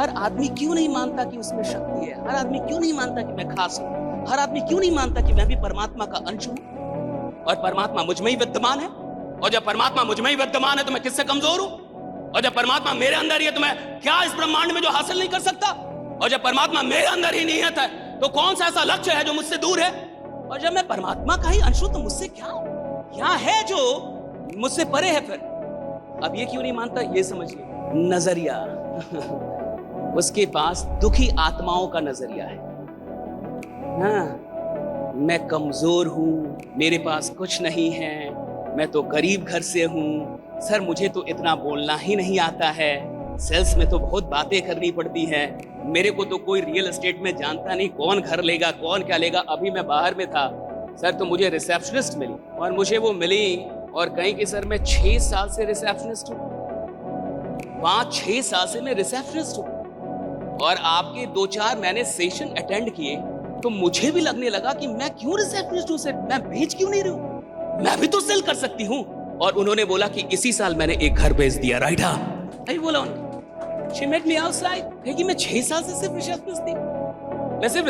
हर आदमी क्यों नहीं मानता कि उसमें शक्ति है? हर आदमी क्यों नहीं मानता कि मैं खास हूं? हर आदमी क्यों नहीं मानता कि मैं भी परमात्मा का अंश हूं और परमात्मा मुझ में ही विद्यमान है? और जब परमात्मा मुझ में ही विद्यमान है तो मैं किससे कमजोर हूं? और जब परमात्मा मेरे अंदर ही है तो मैं क्या इस ब्रह्मांड में जो हासिल नहीं कर सकता? और जब परमात्मा मेरे अंदर ही नहीं है तो कौन सा ऐसा लक्ष्य है जो मुझसे दूर है? और जब मैं परमात्मा का ही अंश हूं तो मुझसे क्या है जो मुझसे परे है? फिर अब ये क्यों नहीं मानता, ये समझिए। नजरिया उसके पास दुखी आत्माओं का नजरिया है। हाँ, मैं कमजोर हूं, मेरे पास कुछ नहीं है, मैं तो गरीब घर से हूं, सर मुझे तो इतना बोलना ही नहीं आता है, सेल्स में तो बहुत बातें करनी पड़ती है, मेरे को तो कोई रियल एस्टेट में जानता नहीं, कौन घर लेगा कौन क्या लेगा। अभी मैं बाहर में था सर, तो मुझे रिसेप्शनिस्ट मिली और मुझे वो मिली और कहीं कि सर मैं 6 साल से रिसेप्शनिस्ट हूं, 5-6 साल से मैं रिसेप्शनिस्ट हूं। और आपके 2-4 मैंने सेशन अटेंड किए तो मुझे भी लगने लगा कि मैं क्यों रिसेप्शनिस्ट हूं, सर मैं बेच क्यों नहीं रहा हूं, मैं भी तो सेल कर सकती हूं। और उन्होंने बोला कि इसी साल मैंने एक घर बेच दिया। राइट? आई बोला उन्होंने, she met me outside, क्योंकि मैं 6 साल से सिर्फ रिसेप्शनिस्ट थी, मैं सिर्फ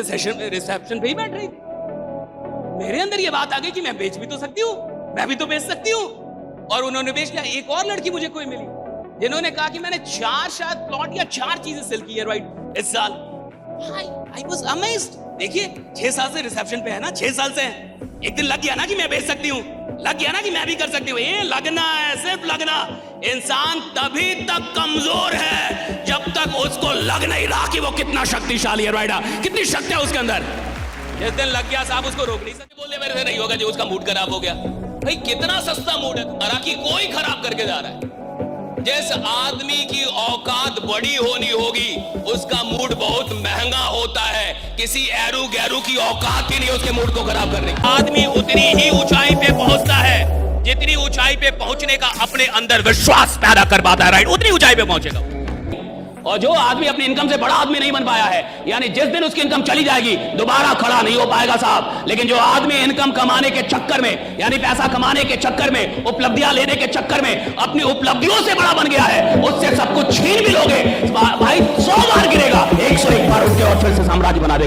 रिसेप्शन पे ही बैठ रही थी। मेरे अंदर ये बात आ गई कि मैं बेच भी तो सकती हूँ, मैं भी तो बेच सकती हूँ। और उन्होंने बेच दिया। एक और लड़की मुझे कोई मिली जिन्होंने कहा कि मैंने 4 शायद प्लॉट या 4 चीजें सेल की है राइट इस साल। I was amazed। देखिए 6 साल से रिसेप्शन पे है ना, 6 साल से है। एक दिन लग गया ना कि मैं बेच सकती हूँ, लग गया ना कि मैं भी कर सकती हूँ। ये लगना है, सिर्फ लगना। इंसान तभी तक कमजोर है जब तक उसको लग नहीं रहा कि वो कितना शक्तिशाली है। राइट? कितनी शक्ति है उसके अंदर। जिस दिन लग गया साहब उसको रोक नहीं सकते, बोले मेरे से नहीं होगा, जो उसका मूड खराब हो गया। भाई कितना सस्ता मूड है तुम्हारा कि कोई खराब करके जा रहा है। जिस आदमी की औकात बड़ी होनी होगी उसका मूड बहुत महंगा होता है। किसी एरू गैरू की औकात ही नहीं उसके मूड को खराब करने की। आदमी उतनी ही ऊंचाई पे पहुंचता है जितनी ऊंचाई पे पहुंचने का अपने अंदर विश्वास पैदा कर पाता है। राइट? उतनी ऊंचाई पे पहुंचेगा। और जो आदमी अपनी इनकम से बड़ा आदमी नहीं बन पाया है, यानी जिस दिन उसकी इनकम चली जाएगी दोबारा खड़ा नहीं हो पाएगा साहब। लेकिन जो आदमी इनकम कमाने के चक्कर में, यानी पैसा कमाने के चक्कर में, उपलब्धियां लेने के चक्कर में अपनी उपलब्धियों से बड़ा बन गया है, उससे सब कुछ छीन भी लोगे भाई 100 बार गिरेगा, 101 बार उठ के और फिर से साम्राज्य बना देगा।